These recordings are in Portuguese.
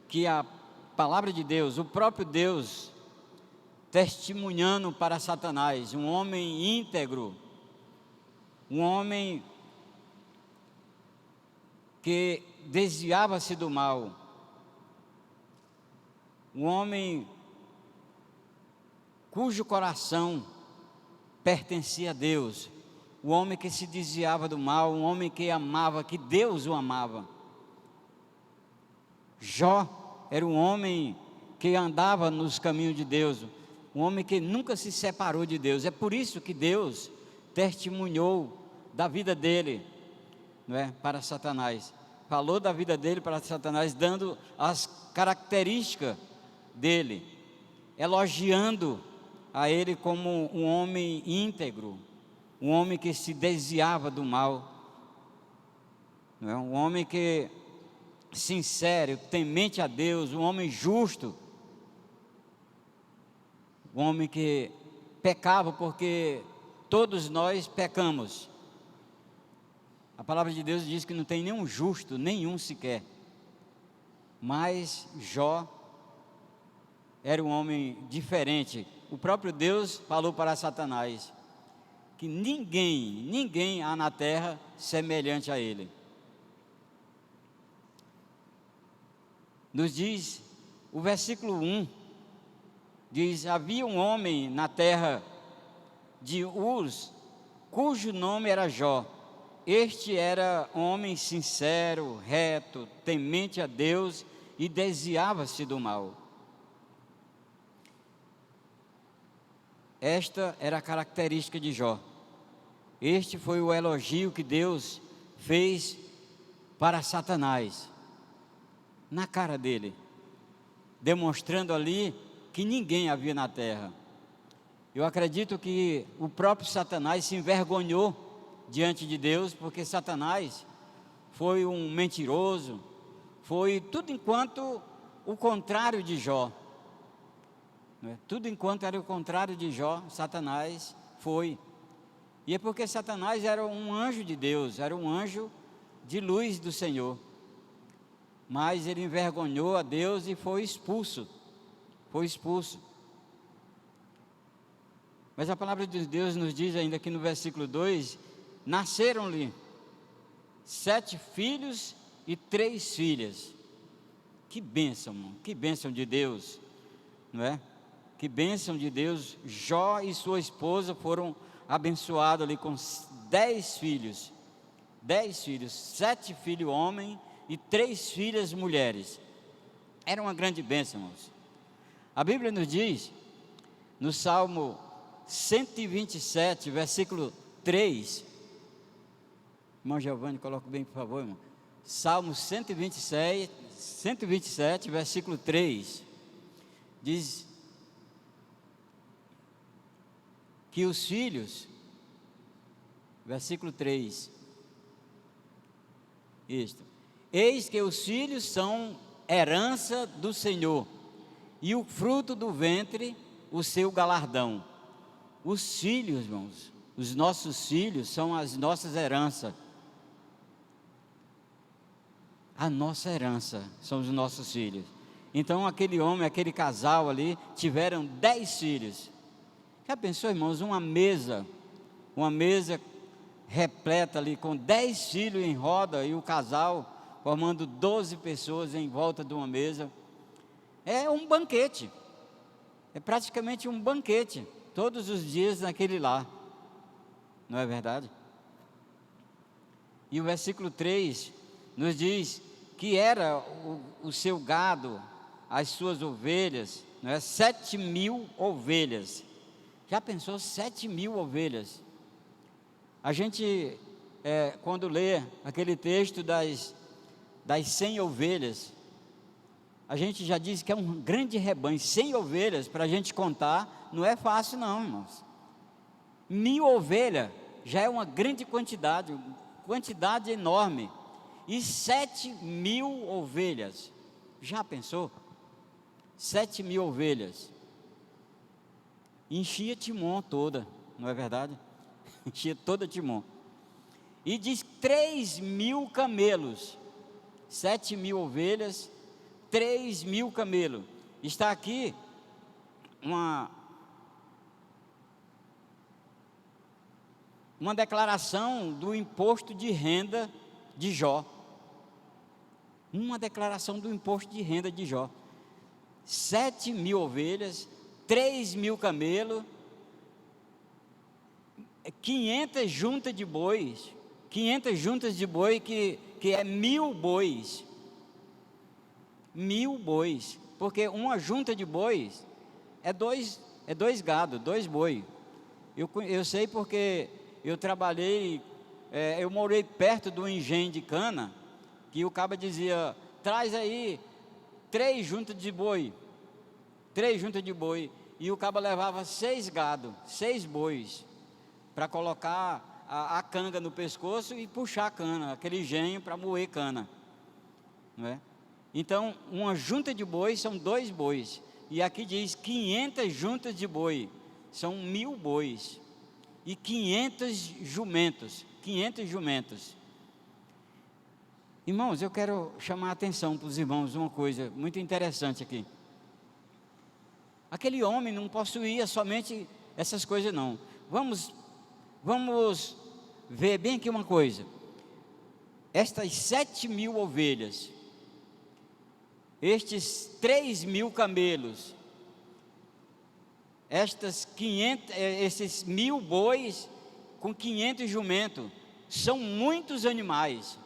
que a palavra de Deus, o próprio Deus, testemunhando para Satanás, um homem íntegro, um homem que desviava-se do mal, um homem cujo coração pertencia a Deus, um homem que se desviava do mal, um homem que amava, que Deus o amava. Jó era um homem que andava nos caminhos de Deus, um homem que nunca se separou de Deus. É por isso que Deus testemunhou da vida dele, não é, para Satanás. Falou da vida dele para Satanás, dando as características dele, elogiando a ele como um homem íntegro, um homem que se desviava do mal, não é? Um homem que sincero, temente a Deus, um homem justo, um homem que pecava, porque todos nós pecamos. A palavra de Deus diz que não tem nenhum justo, nenhum sequer. Mas Jó era um homem diferente. O próprio Deus falou para Satanás que ninguém há na terra semelhante a ele. Nos diz, o versículo 1, diz: havia um homem na terra de Uz, cujo nome era Jó. Este era homem sincero, reto, temente a Deus e desviava-se do mal. Esta era a característica de Jó. Este foi o elogio que Deus fez para Satanás, na cara dele, demonstrando ali que ninguém havia na terra. Eu acredito que o próprio Satanás se envergonhou diante de Deus, porque Satanás foi um mentiroso, foi tudo enquanto o contrário de Jó, não é? Tudo enquanto era o contrário de Jó, Satanás foi. E é porque Satanás era um anjo de Deus, era um anjo de luz do Senhor, mas ele envergonhou a Deus e foi expulso. Mas a palavra de Deus nos diz ainda aqui no versículo 2, nasceram-lhe 7 filhos e 3 filhas. Que bênção de Deus, não é? Que bênção de Deus. Jó e sua esposa foram abençoados ali com 10 filhos, 7 filhos homens e 3 filhas mulheres. Era uma grande bênção, irmãos. A Bíblia nos diz, no Salmo 127, versículo 3, irmão Giovanni, coloca bem, por favor, irmão. Salmo 127, versículo 3, diz que os filhos, versículo 3, eis que os filhos são herança do Senhor, e o fruto do ventre, o seu galardão. Os filhos, irmãos, os nossos filhos são as nossas heranças. A nossa herança são os nossos filhos. Então aquele homem, aquele casal ali, tiveram 10 filhos. Já pensou, irmãos, uma mesa repleta ali com 10 filhos em roda e o casal formando 12 pessoas em volta de uma mesa? É um banquete, é praticamente um banquete, todos os dias naquele lar, não é verdade? E o versículo 3 nos diz que era o seu gado, as suas ovelhas, não é? 7.000 ovelhas. Já pensou 7.000 ovelhas? A gente, quando lê aquele texto das 100 ovelhas, a gente já diz que é um grande rebanho. 100 ovelhas, para a gente contar, não é fácil não, irmãos. 1.000 ovelhas já é uma grande quantidade enorme. E 7.000 ovelhas, já pensou? 7.000 ovelhas, enchia Timon toda, não é verdade? Enchia toda Timon. E diz 3.000 camelos, 7.000 ovelhas, 3.000 camelos. Está aqui uma declaração do imposto de renda de Jó. Uma declaração do imposto de renda de Jó. 7.000 ovelhas, 3.000 camelos, 500 juntas de bois, 500 juntas de boi, que é 1.000 bois. 1.000 bois, porque uma junta de bois é dois gado, 2 boi. Eu sei porque eu trabalhei, eu morei perto do engenho de cana, que o caba dizia: traz aí 3 juntas de boi, 3 juntas de boi, e o caba levava 6 gado, 6 bois, para colocar a canga no pescoço e puxar a cana, aquele engenho para moer cana, não é? Então, uma junta de boi são 2 bois, e aqui diz 500 juntas de boi, são 1.000 bois, e 500 jumentos, 500 jumentos. Irmãos, eu quero chamar a atenção para os irmãos uma coisa muito interessante aqui. Aquele homem não possuía somente essas coisas, não. Vamos ver bem aqui uma coisa. Estas 7.000 ovelhas, estes 3.000 camelos, esses 1.000 bois com 500 jumentos, são muitos animais.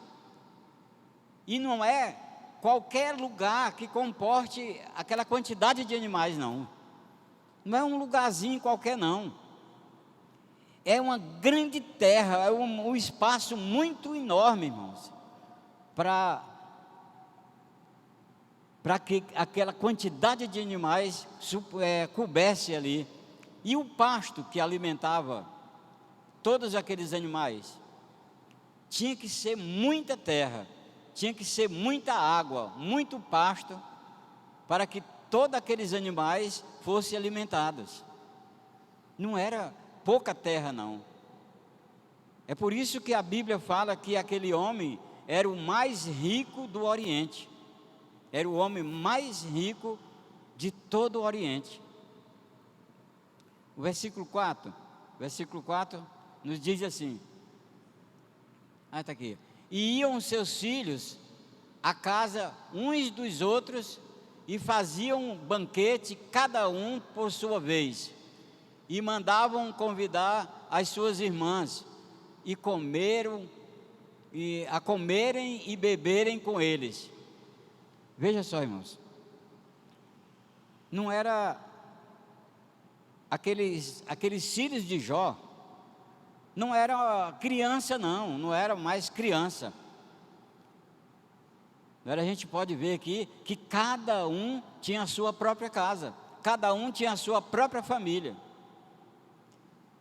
E não é qualquer lugar que comporte aquela quantidade de animais, não. Não é um lugarzinho qualquer, não. É uma grande terra, é um espaço muito enorme, irmãos, para que aquela quantidade de animais coubesse ali. E o pasto que alimentava todos aqueles animais, tinha que ser muita terra, tinha que ser muita água, muito pasto, para que todos aqueles animais fossem alimentados. Não era pouca terra, não. É por isso que a Bíblia fala que aquele homem era o mais rico do Oriente. Era o homem mais rico de todo o Oriente. O versículo 4 nos diz assim. Está aqui. E iam seus filhos à casa uns dos outros e faziam banquete, cada um por sua vez. E mandavam convidar as suas irmãs a comerem e beberem com eles. Veja só, irmãos, não era aqueles filhos de Jó, não era criança, não era mais criança. Agora a gente pode ver aqui que cada um tinha a sua própria casa, cada um tinha a sua própria família.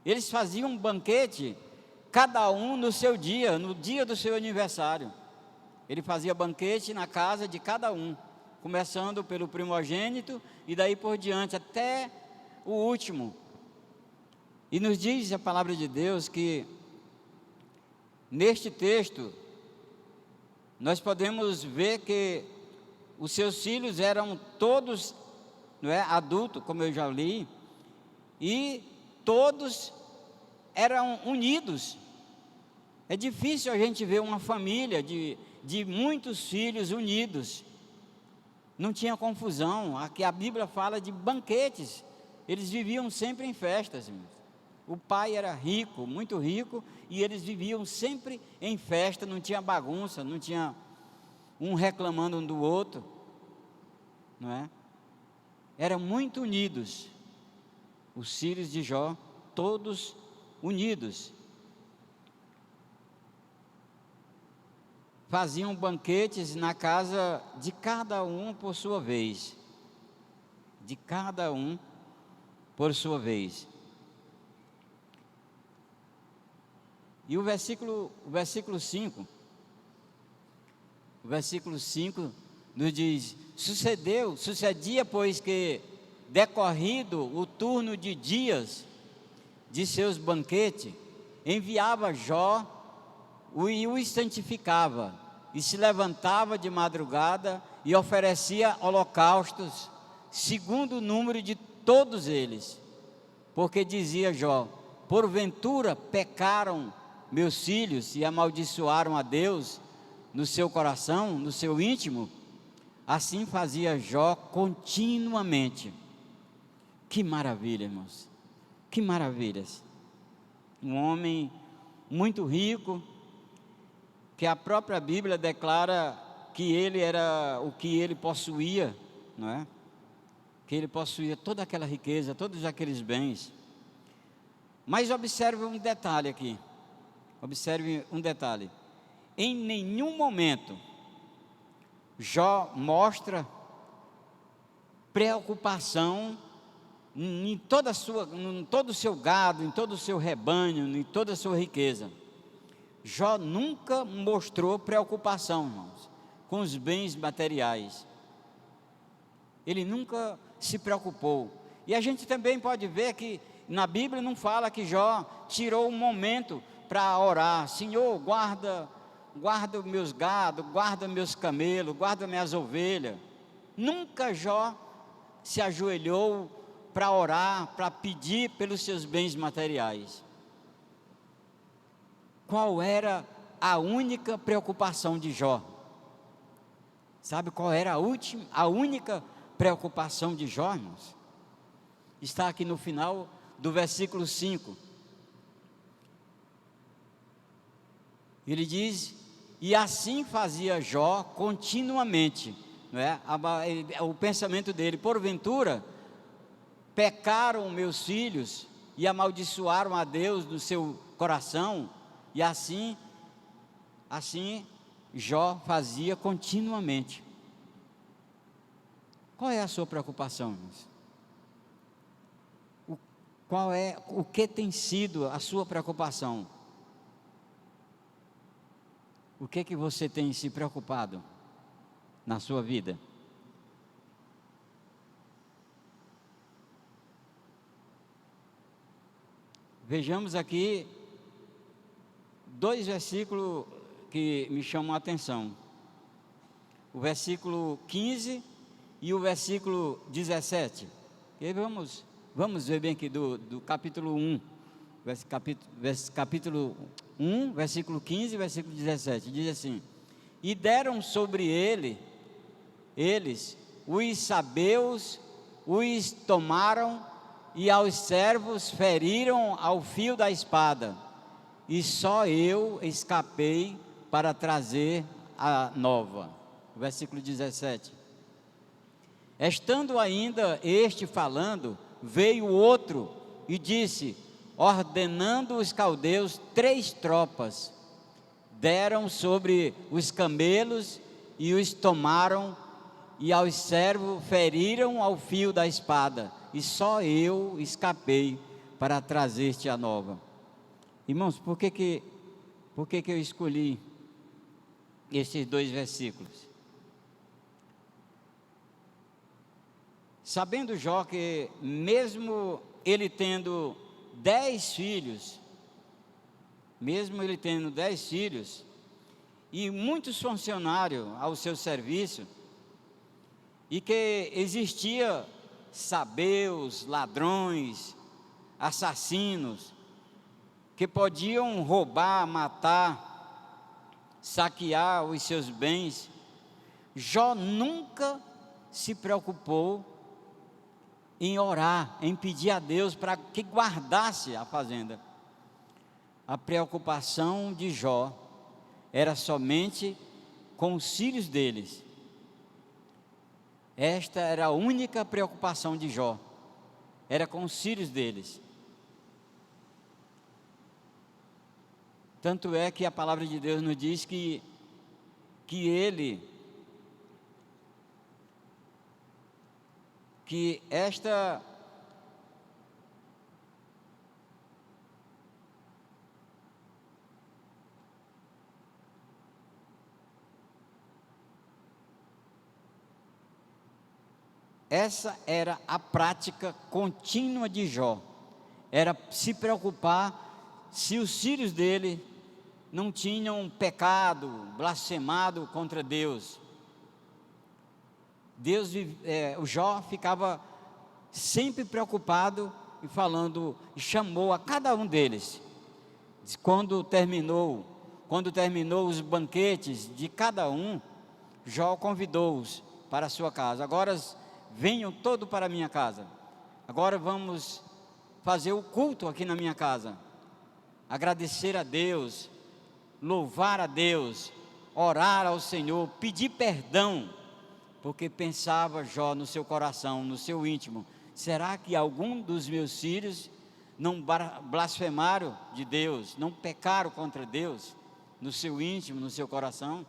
Eles faziam um banquete, cada um no seu dia, no dia do seu aniversário. Ele fazia banquete na casa de cada um, começando pelo primogênito e daí por diante até o último. E nos diz a palavra de Deus que neste texto nós podemos ver que os seus filhos eram todos, adultos, como eu já li, e todos eram unidos. É difícil a gente ver uma família de muitos filhos unidos. Não tinha confusão. Aqui a Bíblia fala de banquetes. Eles viviam sempre em festas, irmãos. O pai era rico, muito rico, e eles viviam sempre em festa. Não tinha bagunça, não tinha um reclamando um do outro, não é? Eram muito unidos. Os filhos de Jó, todos unidos. Faziam banquetes na casa de cada um por sua vez. De cada um por sua vez. E o versículo 5. O versículo 5 nos diz: sucedia, pois que, decorrido o turno de dias de seus banquetes, enviava Jó e o santificava, e se levantava de madrugada e oferecia holocaustos, segundo o número de todos eles. Porque dizia Jó: porventura pecaram meus filhos e amaldiçoaram a Deus no seu coração, no seu íntimo? Assim fazia Jó continuamente. Que maravilha, irmãos, que maravilhas. Um homem muito rico, que a própria Bíblia declara que ele era o que ele possuía, não é? Que ele possuía toda aquela riqueza, todos aqueles bens. Mas observe um detalhe aqui, observe um detalhe. Em nenhum momento Jó mostra preocupação em todo o seu gado, em todo o seu rebanho, em toda a sua riqueza. Jó nunca mostrou preocupação, irmãos, com os bens materiais. Ele nunca se preocupou. E a gente também pode ver que na Bíblia não fala que Jó tirou um momento para orar: Senhor, guarda os meus gados, guarda meus camelos, guarda minhas ovelhas. Nunca Jó se ajoelhou para orar, para pedir pelos seus bens materiais. Qual era a única preocupação de Jó? Sabe qual era a única preocupação de Jó, irmãos? Está aqui no final do versículo 5. Ele diz: e assim fazia Jó continuamente, não é? O pensamento dele: porventura pecaram meus filhos e amaldiçoaram a Deus no seu coração. E assim Jó fazia continuamente. Qual é a sua preocupação, irmãos? O que tem sido a sua preocupação? O que você tem se preocupado na sua vida? Vejamos aqui 2 versículos que me chamam a atenção. O versículo 15 e o versículo 17. E vamos ver bem aqui do capítulo 1. Capítulo 1, versículo 15 e versículo 17. Diz assim: e deram sobre eles, os sabeus, os tomaram, e aos servos feriram ao fio da espada, e só eu escapei para trazer a nova. Versículo 17. Estando ainda este falando, veio outro e disse, ordenando os caldeus 3 tropas, deram sobre os camelos e os tomaram, e aos servos feriram ao fio da espada, e só eu escapei para trazer-te a nova. Irmãos, por que eu escolhi esses 2 versículos? Sabendo Jó que mesmo ele tendo 10 filhos, e muitos funcionários ao seu serviço, e que existia sabeus, ladrões, assassinos, que podiam roubar, matar, saquear os seus bens, Jó nunca se preocupou em orar, em pedir a Deus para que guardasse a fazenda. A preocupação de Jó era somente com os filhos deles. Esta era a única preocupação de Jó, era com os filhos deles. Tanto é que a palavra de Deus nos diz que essa era a prática contínua de Jó, era se preocupar se os filhos dele não tinham pecado, blasfemado contra Deus. O Jó ficava sempre preocupado e falando, e chamou a cada um deles. Quando terminou os banquetes de cada um, Jó convidou-os para a sua casa. Agora venham todos para a minha casa. Agora vamos fazer o culto aqui na minha casa. Agradecer a Deus, louvar a Deus, orar ao Senhor, pedir perdão, porque pensava Jó no seu coração, no seu íntimo: será que algum dos meus filhos não blasfemaram de Deus, não pecaram contra Deus, no seu íntimo, no seu coração?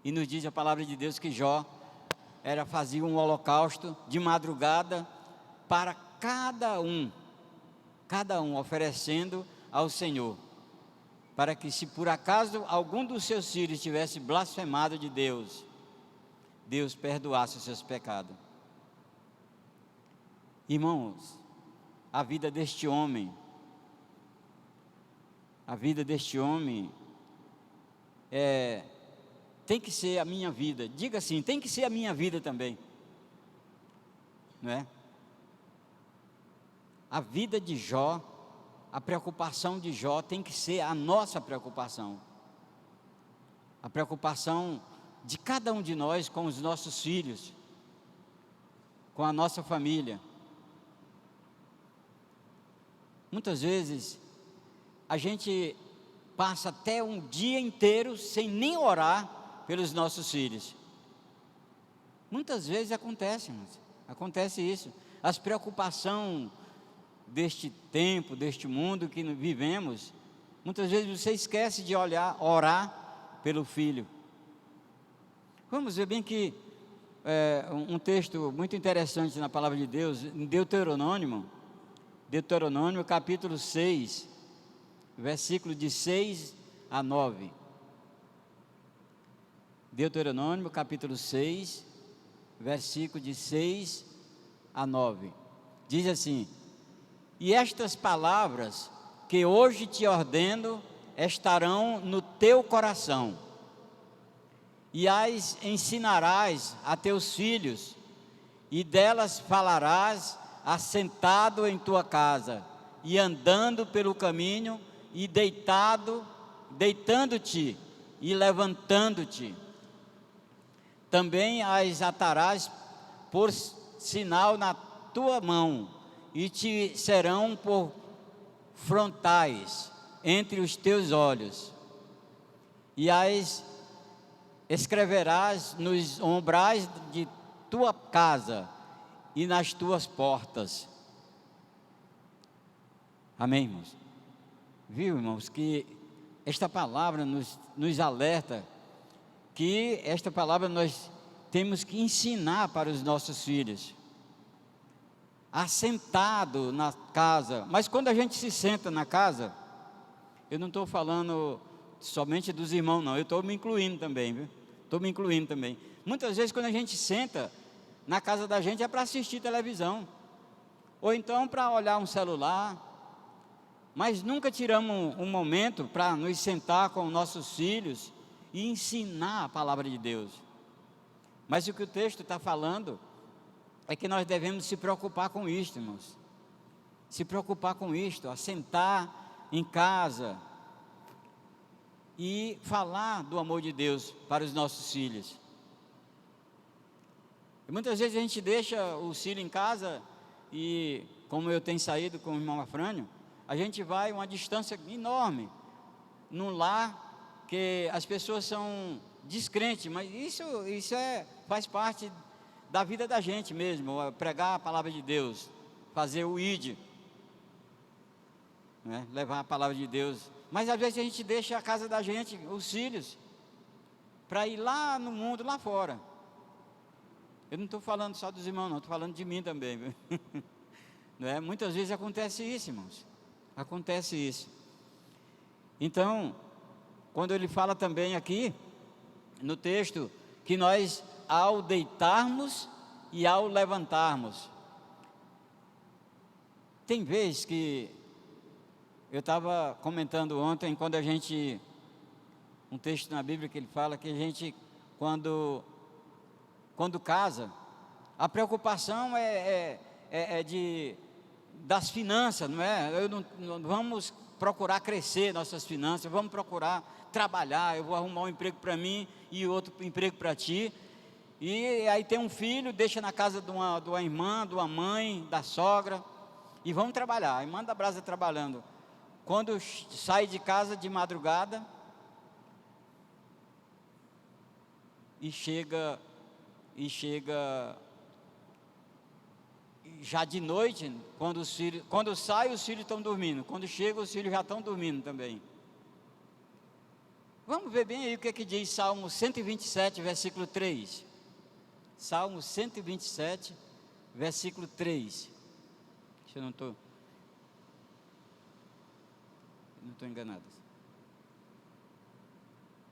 E nos diz a palavra de Deus que Jó fazia um holocausto de madrugada para cada um oferecendo ao Senhor, para que, se por acaso algum dos seus filhos tivesse blasfemado de Deus, Deus perdoasse os seus pecados. Irmãos, a vida deste homem tem que ser a minha vida. Diga assim: tem que ser a minha vida também, não é? A vida de Jó, a preocupação de Jó tem que ser a nossa preocupação, a preocupação de cada um de nós com os nossos filhos, com a nossa família. Muitas vezes a gente passa até um dia inteiro sem nem orar pelos nossos filhos. Muitas vezes acontece isso. As preocupações deste tempo, deste mundo que vivemos, muitas vezes você esquece de orar pelo filho. Vamos ver bem que um texto muito interessante na palavra de Deus, em Deuteronômio capítulo 6, versículo de 6 a 9. Deuteronômio capítulo 6, versículo de 6 a 9. Diz assim: e estas palavras que hoje te ordeno estarão no teu coração, e as ensinarás a teus filhos, e delas falarás assentado em tua casa, e andando pelo caminho, e deitando-te e levantando-te. Também as atarás por sinal na tua mão, e te serão por frontais entre os teus olhos, e as escreverás nos umbrais de tua casa e nas tuas portas. Amém, irmãos? Viu, irmãos, que esta palavra nos alerta que esta palavra nós temos que ensinar para os nossos filhos. Assentado na casa. Mas quando a gente se senta na casa, eu não estou falando somente dos irmãos, não, eu estou me incluindo também, viu? Muitas vezes quando a gente senta na casa da gente é para assistir televisão, ou então para olhar um celular, mas nunca tiramos um momento para nos sentar com nossos filhos e ensinar a palavra de Deus. Mas o que o texto está falando é que nós devemos se preocupar com isto, irmãos. Se preocupar com isto, assentar em casa e falar do amor de Deus para os nossos filhos. E muitas vezes a gente deixa o filho em casa e, como eu tenho saído com o irmão Afrânio, a gente vai uma distância enorme, num lar que as pessoas são descrentes, mas isso faz parte da vida da gente mesmo, pregar a palavra de Deus, fazer o ID, né? Levar a palavra de Deus. Mas às vezes a gente deixa a casa da gente, os filhos, para ir lá no mundo, lá fora. Eu não estou falando só dos irmãos, não, estou falando de mim também, viu? Não é? Muitas vezes acontece isso, irmãos, acontece isso. Então, quando ele fala também aqui, no texto, que nós, ao deitarmos e ao levantarmos, tem vezes que Eu estava comentando ontem, um texto na Bíblia que ele fala que a gente, quando casa, a preocupação das finanças, não é? Não vamos procurar crescer nossas finanças, vamos procurar trabalhar, eu vou arrumar um emprego para mim e outro emprego para ti. E aí tem um filho, deixa na casa de uma irmã, de uma mãe, da sogra, e vamos trabalhar. A irmã da brasa trabalhando. Quando sai de casa de madrugada e chega já de noite, quando sai os filhos estão dormindo, quando chega os filhos já estão dormindo também. Vamos ver bem aí o que diz Salmo 127, versículo 3. Salmo 127, versículo 3. Se eu não estou enganado.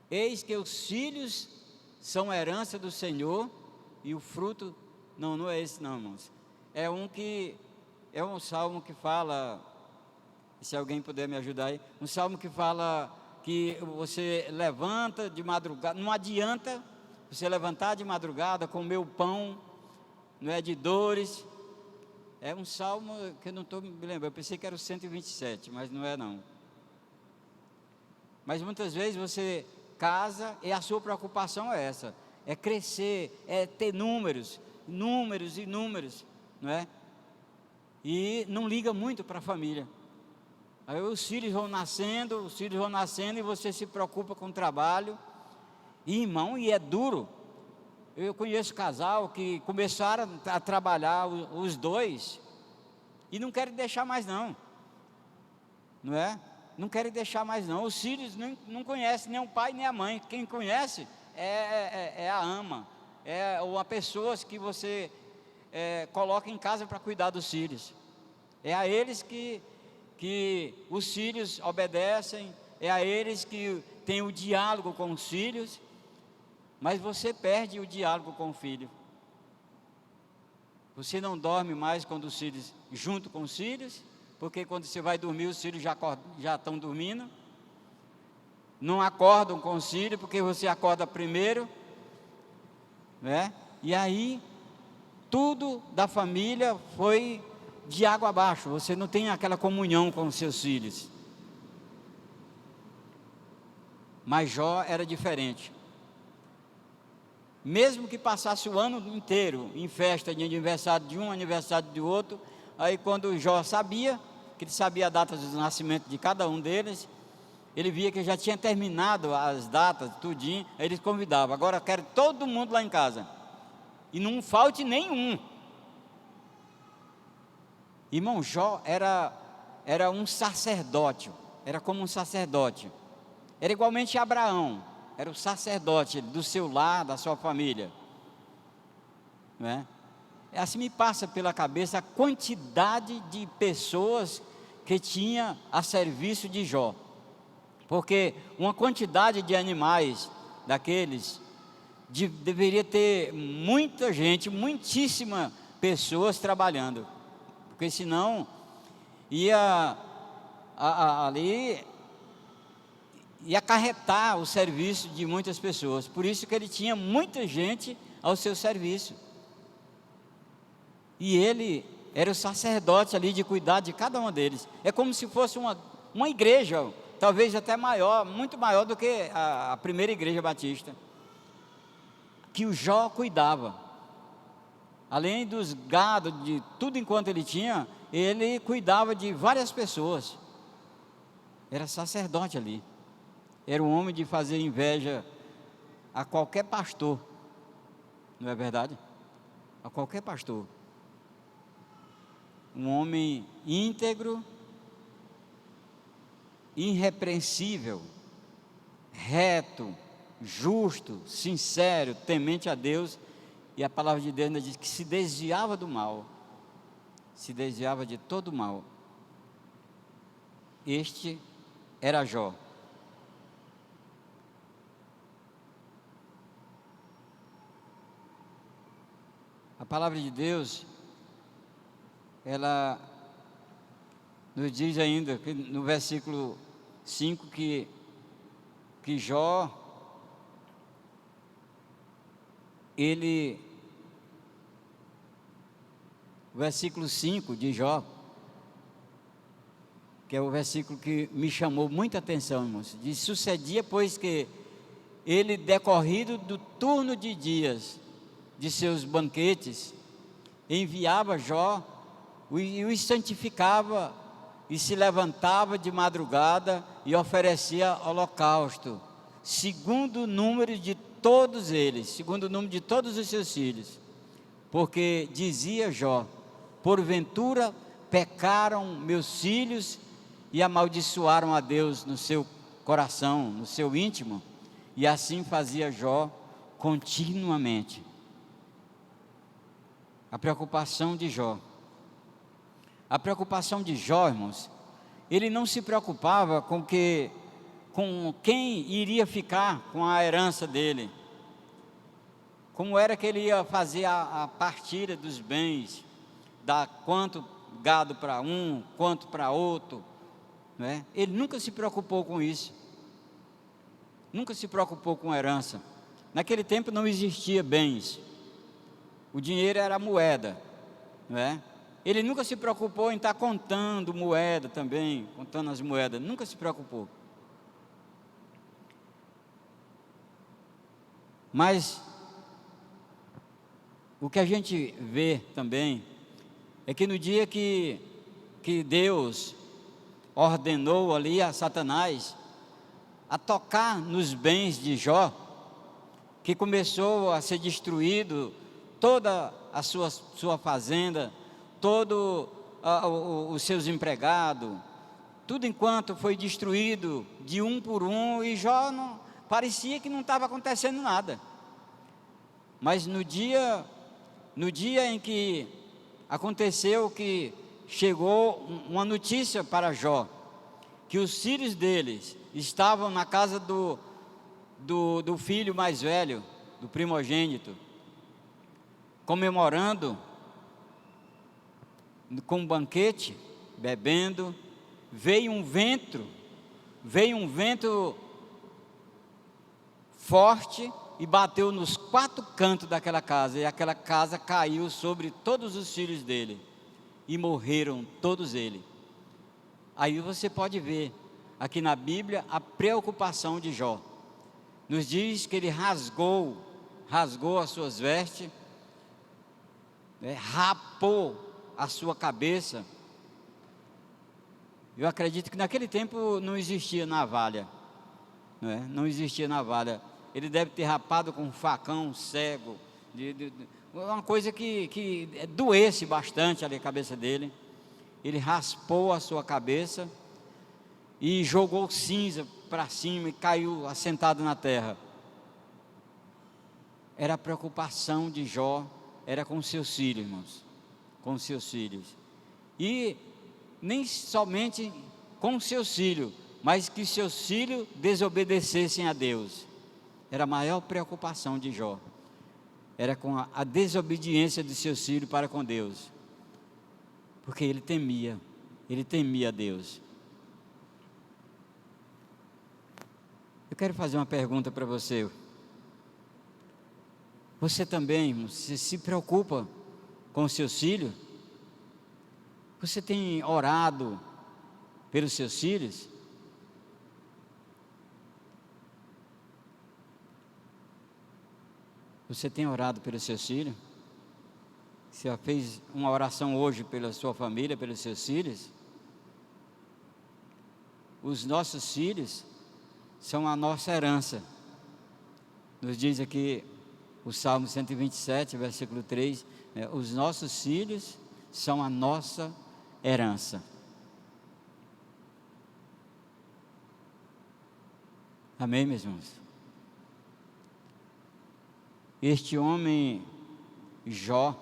Eis que os filhos são herança do Senhor, e o fruto, não é esse não, irmãos. É um salmo que fala, se alguém puder me ajudar aí, um salmo que fala que você levanta de madrugada, não adianta você levantar de madrugada, comer o pão, não é de dores. É um salmo que eu não estou me lembrando, eu pensei que era o 127, mas não é não. Mas muitas vezes você casa e a sua preocupação é essa, é crescer, é ter números, não é? E não liga muito para a família. Aí os filhos vão nascendo e você se preocupa com o trabalho. E irmão, e é duro. Eu conheço casal que começaram a trabalhar os dois e não querem deixar mais não é? Não querem deixar mais não. Os filhos não conhecem nem o pai nem a mãe. Quem conhece é a ama, é uma pessoa que você coloca em casa para cuidar dos filhos. É a eles que os filhos obedecem, é a eles que tem o diálogo com os filhos. Mas você perde o diálogo com o filho. Você não dorme mais junto com os filhos, porque quando você vai dormir, os filhos já estão dormindo. Não acordam com os filhos, porque você acorda primeiro, né? E aí, tudo da família foi de água abaixo. Você não tem aquela comunhão com os seus filhos. Mas Jó era diferente. Mesmo que passasse o ano inteiro em festa de aniversário de um, aniversário de outro, aí quando Jó sabia, que ele sabia a data do nascimento de cada um deles, ele via que já tinha terminado as datas, tudinho, aí ele convidava, agora quero todo mundo lá em casa, e não falte nenhum. Irmão, Jó era um sacerdote, era como um sacerdote, era igualmente Abraão, era o sacerdote do seu lar, da sua família, não é? Assim me passa pela cabeça a quantidade de pessoas que tinha a serviço de Jó, porque uma quantidade de animais daqueles, deveria ter muita gente, muitíssimas pessoas trabalhando, porque senão ia ali e acarretar o serviço de muitas pessoas. Por isso que ele tinha muita gente ao seu serviço, e ele era o sacerdote ali de cuidar de cada um deles. É como se fosse uma igreja, talvez até maior, muito maior do que a primeira igreja batista, que o Jó cuidava. Além dos gados, de tudo enquanto ele tinha, ele cuidava de várias pessoas. Era sacerdote ali. Era um homem de fazer inveja a qualquer pastor, não é verdade? A qualquer pastor. Um homem íntegro, irrepreensível, reto, justo, sincero, temente a Deus, e a palavra de Deus ainda diz que se desviava do mal, se desviava de todo o mal. Este era Jó. A palavra de Deus, ela nos diz ainda, no versículo 5, que Jó, o versículo 5 de Jó, que é o versículo que me chamou muita atenção, irmãos, diz: sucedia, pois, que ele, decorrido do turno de dias de seus banquetes, enviava Jó e o santificava, e se levantava de madrugada e oferecia holocausto, segundo o número de todos eles, segundo o número de todos os seus filhos. Porque dizia Jó: porventura pecaram meus filhos e amaldiçoaram a Deus no seu coração, no seu íntimo. E assim fazia Jó continuamente. A preocupação de Jó. A preocupação de Jó, irmãos, ele não se preocupava com quem iria ficar com a herança dele, como era que ele ia fazer a partilha dos bens, dar quanto gado para um, quanto para outro, né? Ele nunca se preocupou com isso, nunca se preocupou com herança. Naquele tempo não existia bens, o dinheiro era moeda, não é? Ele nunca se preocupou em estar contando moeda também, contando as moedas, nunca se preocupou. Mas o que a gente vê também é que no dia que Deus ordenou ali a Satanás a tocar nos bens de Jó, que começou a ser destruído toda a sua fazenda, todo os seus empregados, tudo enquanto foi destruído de um por um, e Jó parecia que não estava acontecendo nada. Mas no dia em que aconteceu, que chegou uma notícia para Jó, que os filhos deles estavam na casa do filho mais velho, do primogênito, comemorando com um banquete, bebendo, veio um vento forte e bateu nos 4 cantos daquela casa, e aquela casa caiu sobre todos os filhos dele, e morreram todos eles. Aí você pode ver aqui na Bíblia a preocupação de Jó. Nos diz que ele rasgou as suas vestes, rapou a sua cabeça. Eu acredito que naquele tempo não existia navalha, não existia navalha. Ele deve ter rapado com um facão cego, uma coisa que doesse bastante ali a cabeça dele. Ele raspou a sua cabeça e jogou cinza para cima e caiu assentado na terra. Era a preocupação de Jó, era com seus filhos, irmãos, com seus filhos. E nem somente com seus filhos, mas que seus filhos desobedecessem a Deus. Era a maior preocupação de Jó, era com a desobediência de seus filhos para com Deus, porque ele temia a Deus. Eu quero fazer uma pergunta para você. Você também, irmão, se preocupa com os seus filhos? Você tem orado pelos seus filhos? Você tem orado pelos seus filhos? Você já fez uma oração hoje pela sua família, pelos seus filhos? Os nossos filhos são a nossa herança. Nos diz aqui o Salmo 127, versículo 3, os nossos filhos são a nossa herança. Amém, meus irmãos? Este homem, Jó,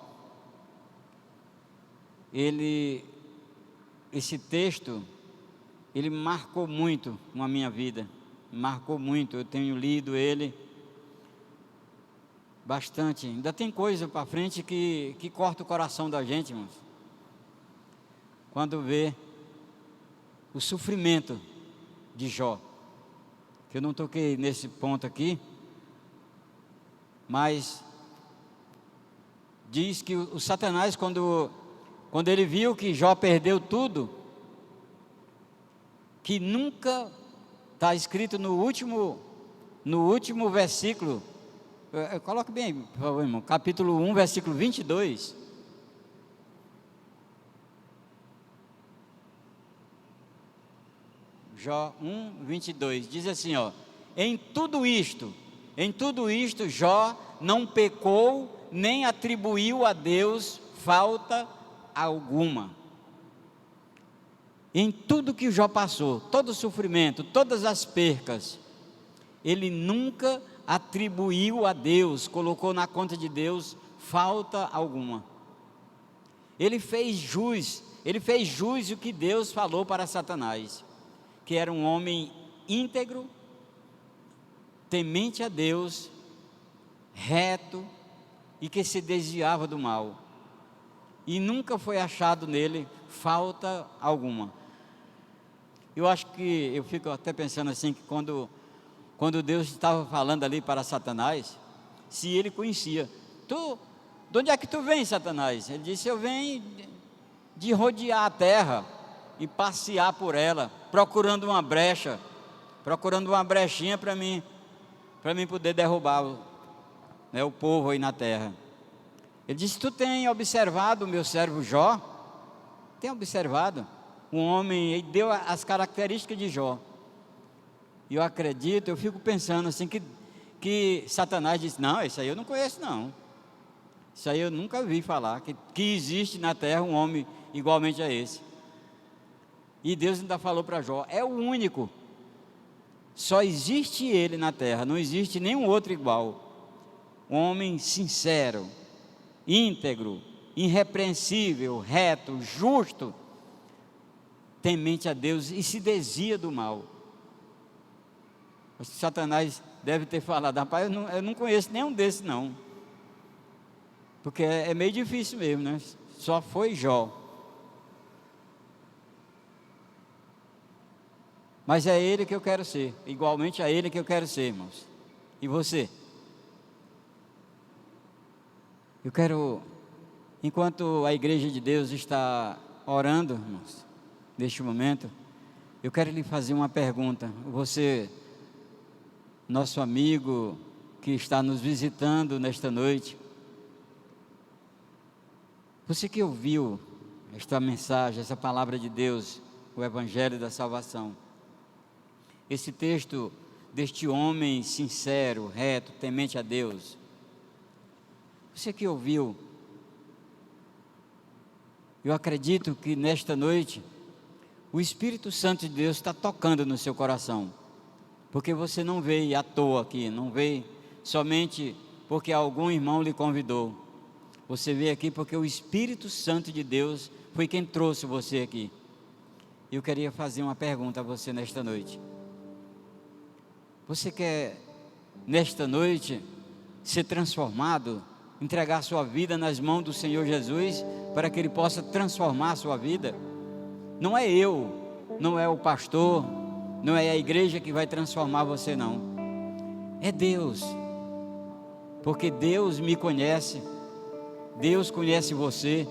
esse texto, ele marcou muito na minha vida, marcou muito. Eu tenho lido ele bastante. Ainda tem coisa para frente que corta o coração da gente, irmãos. Quando vê o sofrimento de Jó. Que eu não toquei nesse ponto aqui, mas diz que o Satanás, quando ele viu que Jó perdeu tudo, que nunca está escrito no último versículo, coloque bem, por favor, irmão, capítulo 1, versículo 22. Jó 1, 22, diz assim, ó: em tudo isto, Jó não pecou, nem atribuiu a Deus falta alguma. Em tudo que Jó passou, todo o sofrimento, todas as percas, ele nunca atribuiu a Deus, colocou na conta de Deus falta alguma. Ele fez jus o que Deus falou para Satanás, que era um homem íntegro, temente a Deus, reto e que se desviava do mal, e nunca foi achado nele falta alguma. Eu acho que, eu fico até pensando assim, que quando Deus estava falando ali para Satanás, se ele conhecia, de onde é que tu vem, Satanás? Ele disse: eu venho de rodear a terra e passear por ela, procurando uma brechinha para mim poder derrubar o povo aí na terra. Ele disse: tu tem observado o meu servo Jó? Tem observado? Um homem, ele deu as características de Jó. E eu acredito, eu fico pensando assim, que Satanás disse: não, isso aí eu não conheço não. Isso aí eu nunca vi falar, que existe na terra um homem igualmente a esse. E Deus ainda falou para Jó: é o único, só existe ele na terra, não existe nenhum outro igual. Um homem sincero, íntegro, irrepreensível, reto, justo, temente a Deus e se desvia do mal. Satanás deve ter falado: rapaz, eu não conheço nenhum desses não, porque é meio difícil mesmo, né? Só foi Jó. Mas é ele que eu quero ser, igualmente a ele que eu quero ser, irmãos. E você? Eu quero, enquanto a igreja de Deus está orando, irmãos, neste momento, eu quero lhe fazer uma pergunta. Você, nosso amigo que está nos visitando nesta noite, você que ouviu esta mensagem, essa palavra de Deus, o Evangelho da Salvação, esse texto deste homem sincero, reto, temente a Deus, você que ouviu, eu acredito que nesta noite o Espírito Santo de Deus está tocando no seu coração, porque você não veio à toa aqui, não veio somente porque algum irmão lhe convidou. Você veio aqui porque o Espírito Santo de Deus foi quem trouxe você aqui. Eu queria fazer uma pergunta a você nesta noite. Você quer, nesta noite, ser transformado, entregar sua vida nas mãos do Senhor Jesus, para que Ele possa transformar a sua vida? Não é eu, não é o pastor, não é a igreja que vai transformar você não. É Deus, porque Deus me conhece, Deus conhece você,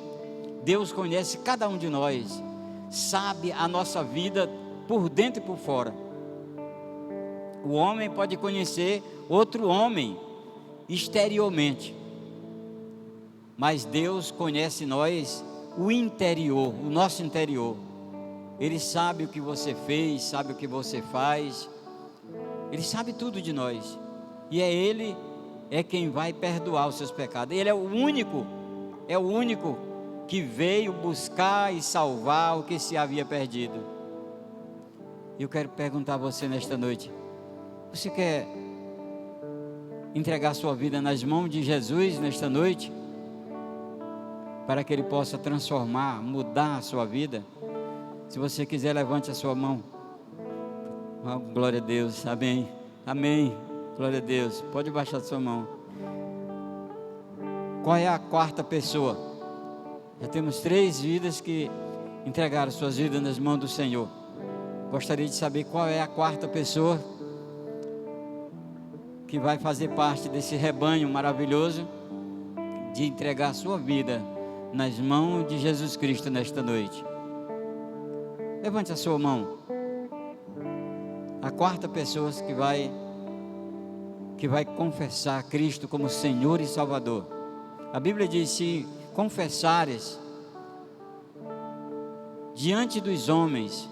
Deus conhece cada um de nós, sabe a nossa vida por dentro e por fora. O homem pode conhecer outro homem exteriormente, mas Deus conhece nós, o interior, o nosso interior. Ele sabe o que você fez, sabe o que você faz, Ele sabe tudo de nós, e Ele é quem vai perdoar os seus pecados. Ele é o único que veio buscar e salvar o que se havia perdido. Eu quero perguntar a você nesta noite: você quer entregar sua vida nas mãos de Jesus nesta noite, para que Ele possa transformar, mudar a sua vida? Se você quiser, levante a sua mão. Oh, glória a Deus, amém, amém, glória a Deus. Pode baixar a sua mão. Qual é a quarta pessoa? Já temos 3 vidas que entregaram suas vidas nas mãos do Senhor. Gostaria de saber qual é a quarta pessoa que vai fazer parte desse rebanho maravilhoso de entregar a sua vida nas mãos de Jesus Cristo nesta noite. Levante a sua mão. A quarta pessoa que vai confessar Cristo como Senhor e Salvador. A Bíblia diz: se confessares diante dos homens,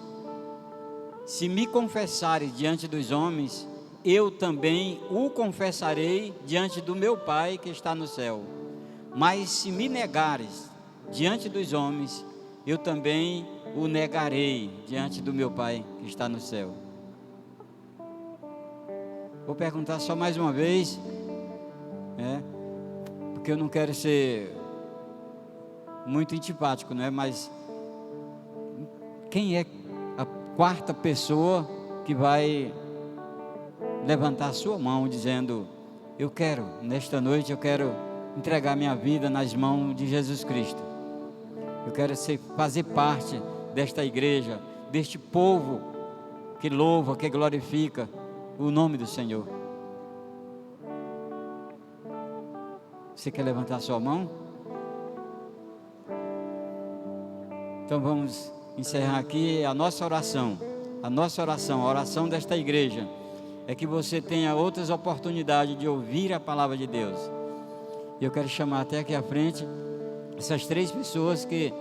se me confessares diante dos homens, eu também o confessarei diante do meu Pai que está no céu. Mas se me negares diante dos homens, eu também o negarei diante do meu Pai que está no céu. Vou perguntar só mais uma vez, porque eu não quero ser muito antipático, não é? Mas quem é a quarta pessoa que vai levantar a sua mão dizendo: eu quero, nesta noite eu quero entregar minha vida nas mãos de Jesus Cristo. Eu quero fazer parte desta igreja, deste povo que louva, que glorifica o nome do Senhor. Você quer levantar a sua mão? Então vamos encerrar aqui a nossa oração. A oração desta igreja é que você tenha outras oportunidades de ouvir a palavra de Deus. E eu quero chamar até aqui à frente essas 3 pessoas que